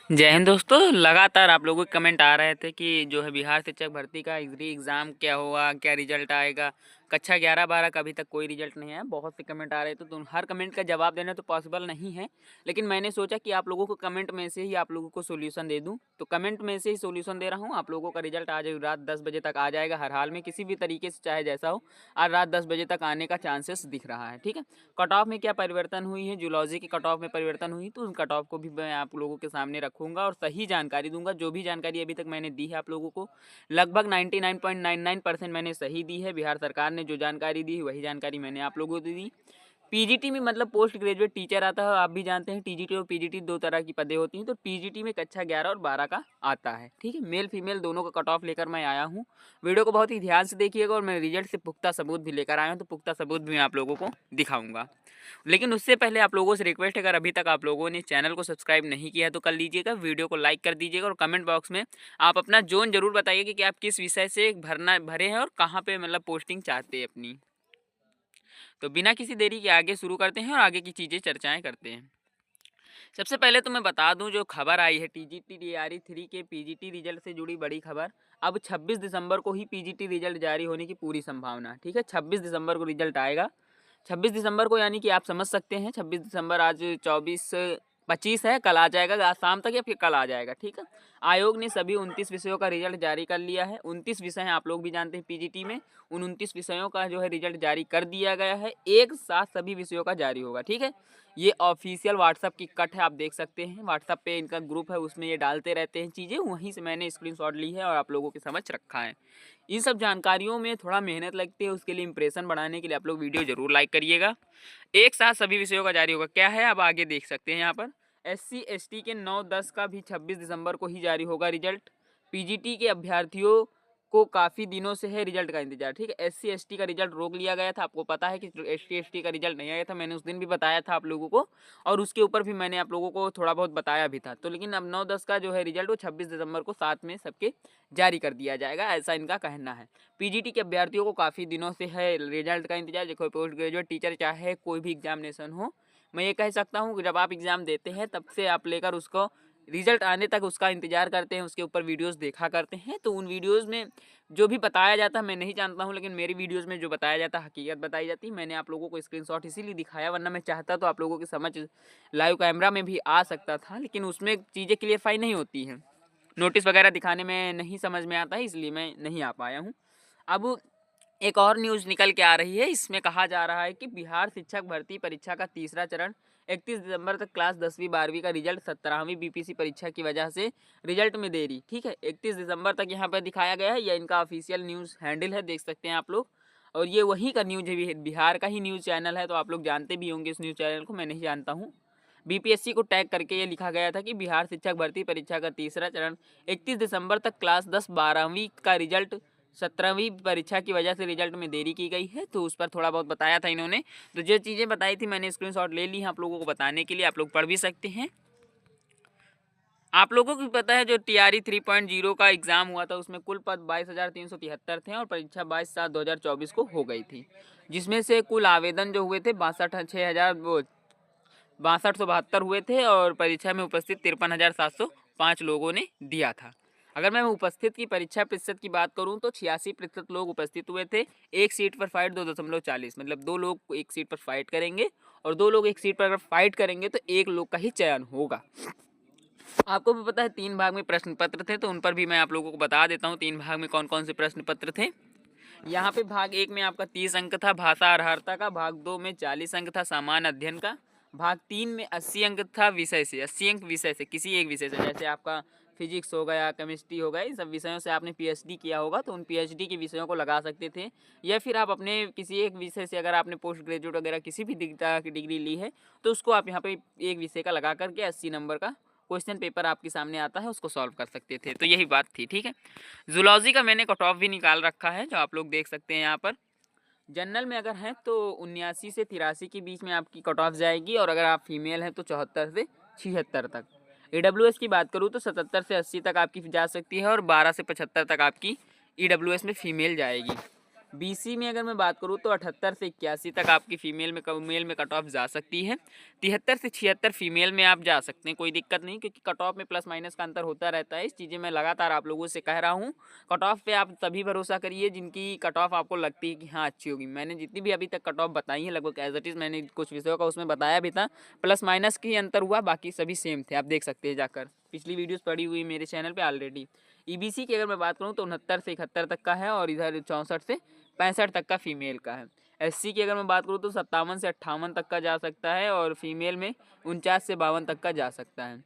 जय हिंद दोस्तों। लगातार आप लोगों के कमेंट आ रहे थे कि जो है बिहार शिक्षक भर्ती का एग्ज़ाम क्या हुआ, क्या रिजल्ट आएगा। कक्षा 11-12 का अभी तक कोई रिजल्ट नहीं आया। बहुत से कमेंट आ रहे थे तो हर कमेंट का जवाब देना तो पॉसिबल नहीं है, लेकिन मैंने सोचा कि आप लोगों को कमेंट में से ही आप लोगों को सोल्यूशन दे दूं, तो कमेंट में से ही सोल्यूशन दे रहा हूं। आप लोगों का रिजल्ट आज रात 10 बजे तक आ जाएगा। हर हाल में किसी भी तरीके से चाहे जैसा हो, आज रात 10 बजे तक आने का चांसेस दिख रहा है। ठीक है, कट ऑफ में क्या परिवर्तन हुई है, जूलॉजी की कट ऑफ में परिवर्तन हुई, तो उस कट ऑफ को भी मैं आप लोगों के सामने रखूंगा और सही जानकारी दूंगा। जो भी जानकारी अभी तक मैंने दी है आप लोगों को, लगभग 99.99% मैंने सही दी है। बिहार सरकार ने जो जानकारी दी वही जानकारी मैंने आप लोगों को दी। पीजीटी में मतलब पोस्ट ग्रेजुएट टीचर आता है। आप भी जानते हैं टीजीटी और पीजीटी दो तरह की पदें होती हैं। तो पीजीटी में कक्षा 11 और 12 का आता है। ठीक है, मेल फीमेल दोनों का कट ऑफ लेकर मैं आया हूँ। वीडियो को बहुत ही ध्यान से देखिएगा और मैं रिजल्ट से पुख्ता सबूत भी लेकर आया हूँ, तो पुख्ता सबूत भी मैं आप लोगों को दिखाऊंगा। लेकिन उससे पहले आप लोगों से रिक्वेस्ट है, अगर अभी तक आप लोगों ने चैनल को सब्सक्राइब नहीं किया है तो कर लीजिएगा, वीडियो को लाइक कर दीजिएगा और कमेंट बॉक्स में आप अपना जोन जरूर बताइएगा कि आप किस विषय से भरे हैं और कहाँ पे मतलब पोस्टिंग चाहते हैं अपनी। तो बिना किसी देरी के आगे शुरू करते हैं और आगे की चीज़ें चर्चाएं करते हैं। सबसे पहले तो मैं बता दूं, जो खबर आई है टीजीटी डीआरई 3 के पीजीटी रिजल्ट से जुड़ी बड़ी खबर। अब 26 दिसंबर को ही पीजीटी रिजल्ट जारी होने की पूरी संभावना। ठीक है, 26 दिसंबर को रिजल्ट आएगा। 26 दिसंबर को, यानी कि आप समझ सकते हैं 26 दिसंबर, आज 24-25 है, कल आ जाएगा, आज शाम तक या फिर कल आ जाएगा। ठीक है, आयोग ने सभी 29 विषयों का रिजल्ट जारी कर लिया है। 29 विषय हैं, आप लोग भी जानते हैं पीजीटी में। उन 29 विषयों का जो है रिजल्ट जारी कर दिया गया है। एक साथ सभी विषयों का जारी होगा। ठीक है, ये ऑफिशियल व्हाट्सअप की कट है, आप देख सकते हैं। व्हाट्सअप पे इनका ग्रुप है, उसमें ये डालते रहते हैं चीज़ें, वहीं से मैंने स्क्रीनशॉट ली है और आप लोगों के समझ रखा है। इन सब जानकारियों में थोड़ा मेहनत लगती है, उसके लिए इंप्रेशन बढ़ाने के लिए आप लोग वीडियो जरूर लाइक करिएगा। एक साथ सभी विषयों का जारी होगा। क्या है, अब आगे देख सकते हैं यहाँ पर। SC ST के 9-10 का भी 26 दिसंबर को ही जारी होगा रिजल्ट। पीजीटी के अभ्यर्थियों को काफ़ी दिनों से है रिजल्ट का इंतजार। ठीक है, SC ST का रिजल्ट रोक लिया गया था। आपको पता है कि ST ST का रिजल्ट नहीं आया था, मैंने उस दिन भी बताया था आप लोगों को, और उसके ऊपर भी मैंने आप लोगों को थोड़ा बहुत बताया भी था। तो लेकिन अब 9-10 का जो है रिजल्ट वो 26 दिसंबर को साथ में सबके जारी कर दिया जाएगा, ऐसा इनका कहना है। पीजीटी के अभ्यर्थियों को काफ़ी दिनों से है रिजल्ट का इंतजार। देखो, पोस्ट ग्रेजुएट टीचर चाहे कोई भी एग्जामिनेशन हो, मैं ये कह सकता हूँ कि जब आप एग्ज़ाम देते हैं तब से आप लेकर उसको रिजल्ट आने तक उसका इंतजार करते हैं, उसके ऊपर वीडियोस देखा करते हैं। तो उन वीडियोस में जो भी बताया जाता है मैं नहीं जानता हूँ, लेकिन मेरी वीडियोस में जो बताया जाता है हकीकत बताई जाती है। मैंने आप लोगों को स्क्रीनशॉट इसीलिए दिखाया, वरना मैं चाहता तो आप लोगों की समझ लाइव कैमरा में भी आ सकता था, लेकिन उसमें चीज़ें क्लियरफाई नहीं होती हैं, नोटिस वगैरह दिखाने में नहीं समझ में आता है, इसलिए मैं नहीं आ पाया हूँ। अब एक और न्यूज़ निकल के आ रही है, इसमें कहा जा रहा है कि बिहार शिक्षक भर्ती परीक्षा का तीसरा चरण 31 दिसंबर तक क्लास 10वीं 12वीं का रिजल्ट 17वीं बीपीसी परीक्षा की वजह से रिजल्ट में देरी। ठीक है, 31 दिसंबर तक यहाँ पर दिखाया गया है, यह इनका ऑफिशियल न्यूज़ हैंडल है, देख सकते हैं आप लोग। और ये वहीं का न्यूज़ है, बिहार का ही न्यूज़ चैनल है, तो आप लोग जानते भी होंगे इस न्यूज़ चैनल को, मैं नहीं जानता हूँ। बीपीएससी को टैग करके ये लिखा गया था कि बिहार शिक्षक भर्ती परीक्षा का तीसरा चरण 31 दिसंबर तक क्लास 10-12वीं का रिजल्ट 17वीं परीक्षा की वजह से रिजल्ट में देरी की गई है। तो उस पर थोड़ा बहुत बताया था इन्होंने। तो जो चीज़ें बताई थी मैंने स्क्रीनशॉट ले ली हैं आप लोगों को बताने के लिए, आप लोग पढ़ भी सकते हैं। आप लोगों को भी पता है जो TRE 3.0 का एग्ज़ाम हुआ था उसमें कुल पद 22,373 थे और परीक्षा 22/7/2024 को हो गई थी, जिसमें से कुल आवेदन जो हुए थे 62,72 हुए थे और परीक्षा में उपस्थित 53,705 लोगों ने दिया था। अगर मैं उपस्थित की परीक्षा प्रतिशत की बात करूं तो 86% लोग उपस्थित हुए थे। एक सीट पर फाइट 2.40, मतलब 2 लोग एक सीट पर फाइट करेंगे और 2 लोग एक सीट पर अगर फाइट करेंगे तो 1 लोग का ही चयन होगा। आपको भी पता है 3 भाग में प्रश्न पत्र थे, तो उन पर भी मैं आप लोगों को बता देता हूँ 3 भाग में कौन कौन से प्रश्न पत्र थे। यहाँ पे भाग 1 में आपका 30 अंक था भाषा अर्हता का, भाग 2 में 40 अंक था सामान्य अध्ययन का, भाग 3 में 80 अंक था विषय से, 80 अंक विषय से, किसी एक विषय से, जैसे आपका फिजिक्स हो गया, केमिस्ट्री हो गया, इन सब विषयों से आपने पीएचडी किया होगा तो उन पीएचडी के विषयों को लगा सकते थे। या फिर आप अपने किसी एक विषय से अगर आपने पोस्ट ग्रेजुएट वगैरह किसी भी तरह की डिग्री ली है तो उसको आप यहाँ पे एक विषय का लगा करके 80 नंबर का क्वेश्चन पेपर आपके सामने आता है उसको सॉल्व कर सकते थे। तो यही बात थी। ठीक है, जूलॉजी का मैंने कट ऑफ भी निकाल रखा है जो आप लोग देख सकते हैं यहाँ पर। जनरल में अगर हैं तो 79 से 83 के बीच में आपकी कट ऑफ जाएगी, और अगर आप फीमेल हैं तो 74 से 76 तक। EWS की बात करूँ तो 77 से 80 तक आपकी जा सकती है और 12 से 75 तक आपकी EWS में फीमेल जाएगी। बीसी में अगर मैं बात करूँ तो 78 से 81 तक आपकी मेल में कट ऑफ जा सकती है। 73 से 76 फीमेल में आप जा सकते हैं, कोई दिक्कत नहीं, क्योंकि कट ऑफ में प्लस माइनस का अंतर होता रहता है। इस चीज़ें मैं लगातार आप लोगों से कह रहा हूँ। कट ऑफ पे आप तभी भरोसा करिए जिनकी कट ऑफ आपको लगती है कि हाँ अच्छी होगी। मैंने जितनी भी अभी तक कट ऑफ बताई है लगभग एज इट इज़, मैंने कुछ विषयों का उसमें बताया भी था, प्लस माइनस की अंतर हुआ, बाकी सभी सेम थे। आप देख सकते हैं जाकर, पिछली वीडियोस पड़ी हुई मेरे चैनल पे ऑलरेडी। ईबीसी की अगर मैं बात करूँ तो 69 से 71 तक का है और इधर 64 से 65 तक का फीमेल का है। एससी की अगर मैं बात करूँ तो 57 से 58 तक का जा सकता है और फीमेल में 49 से 52 तक का जा सकता है।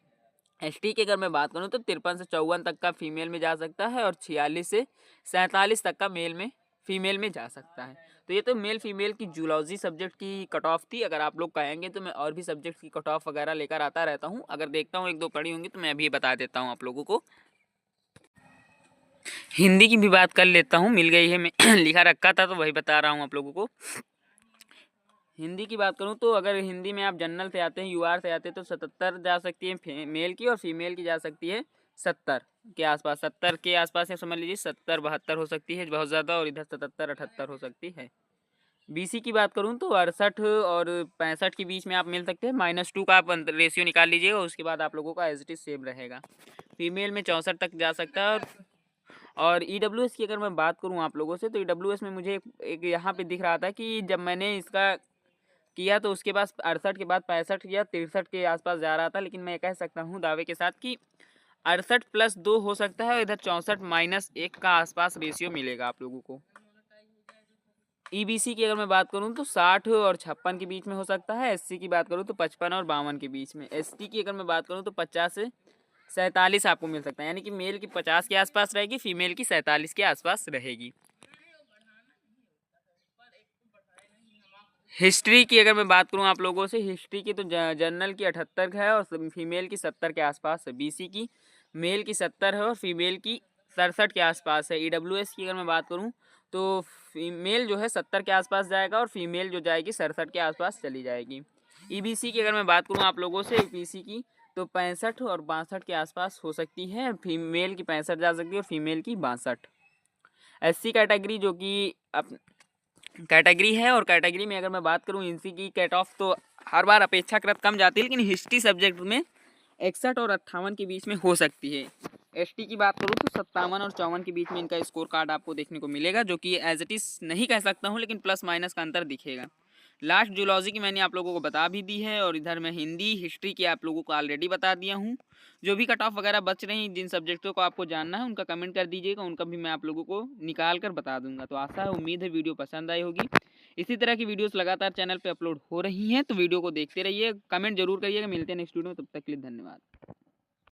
एसटी की अगर मैं बात करूँ तो 53 से 54 तक का फीमेल में जा सकता है और 46 से 47 तक का फीमेल में जा सकता है। तो ये तो मेल फीमेल की जूलॉजी सब्जेक्ट की कट ऑफ थी। अगर आप लोग कहेंगे तो मैं और भी सब्जेक्ट की कट ऑफ वगैरह लेकर आता रहता हूँ। अगर देखता हूँ एक दो पढ़ी होंगी तो मैं अभी बता देता हूँ आप लोगों को। हिंदी की भी बात कर लेता हूँ, मिल गई है, मैं लिखा रखा था तो वही बता रहा हूँ आप लोगों को। हिंदी की बात करूँ तो अगर हिंदी में आप जनरल से आते हैं, यूआर से आते हैं तो 77 जा सकती है मेल की और फीमेल की जा सकती है 70 के आसपास। 70 के आसपास या समझ लीजिए 70-72 हो सकती है बहुत ज़्यादा, और इधर 77-78 हो सकती है। बीसी की बात करूँ तो 68 और 65 के बीच में आप मिल सकते हैं। -2 का आप रेशियो निकाल लीजिएगा, उसके बाद आप लोगों का एज इट इज सेम रहेगा। फीमेल में 64 तक जा सकता है। और ईडब्ल्यूएस की अगर मैं बात करूँ आप लोगों से तो ईडब्ल्यूएस में मुझे एक यहाँ पे दिख रहा था कि जब मैंने इसका किया तो उसके बाद 68 के बाद 65 या 63 के आसपास जा रहा था, लेकिन मैं कह सकता हूँ दावे के साथ कि 68 + 2 हो सकता है और इधर 64 - 1 का आसपास रेशियो मिलेगा आप लोगों को। ईबीसी की अगर मैं बात करूँ तो 60 और 56 के बीच में हो सकता है। एससी की बात करूँ तो 55 और 52 के बीच में। एसटी की अगर मैं बात करूँ तो 50 से 47 आपको मिल सकता है, यानी कि मेल की 50 के आसपास रहेगी, फीमेल की 47 के आसपास रहेगी। हिस्ट्री की अगर मैं बात करूं आप लोगों से, हिस्ट्री की तो जनरल की 78 है और फीमेल की 70 के आसपास है। बीसी की मेल की 70 है और फीमेल की 67 के आसपास है। ईडब्ल्यूएस की अगर मैं बात करूं तो फीमेल जो है 70 के आसपास जाएगा और फीमेल जो जाएगी 67 के आसपास चली जाएगी। ईबीसी की अगर मैं बात करूं आप लोगों से, ईबीसी की तो 65 और 62 के आसपास हो सकती है। फीमेल की 65 जा सकती है और फीमेल की 62। एससी कैटेगरी जो कि कैटेगरी है, और कैटेगरी में अगर मैं बात करूं इनसी की कट ऑफ तो हर बार अपेक्षाकृत कम जाती है, लेकिन हिस्ट्री सब्जेक्ट में 61 और 58 के बीच में हो सकती है। एसटी की बात करूं तो 57 और 54 के बीच में इनका स्कोर कार्ड आपको देखने को मिलेगा, जो कि एज इट इज़ नहीं कह सकता हूं, लेकिन प्लस माइनस का अंतर दिखेगा। लास्ट जूलॉजी की मैंने आप लोगों को बता भी दी है और इधर मैं हिंदी हिस्ट्री की आप लोगों को ऑलरेडी बता दिया हूँ। जो भी कट ऑफ वगैरह बच रही हैं, जिन सब्जेक्टों को आपको जानना है उनका कमेंट कर दीजिएगा, उनका भी मैं आप लोगों को निकाल कर बता दूंगा। तो आशा है, उम्मीद है वीडियो पसंद आई होगी। इसी तरह की वीडियोस लगातार चैनल पे अपलोड हो रही हैं, तो वीडियो को देखते रहिए, कमेंट जरूर करिएगा। मिलते हैं नेक्स्ट वीडियो में, तब तक के लिए धन्यवाद।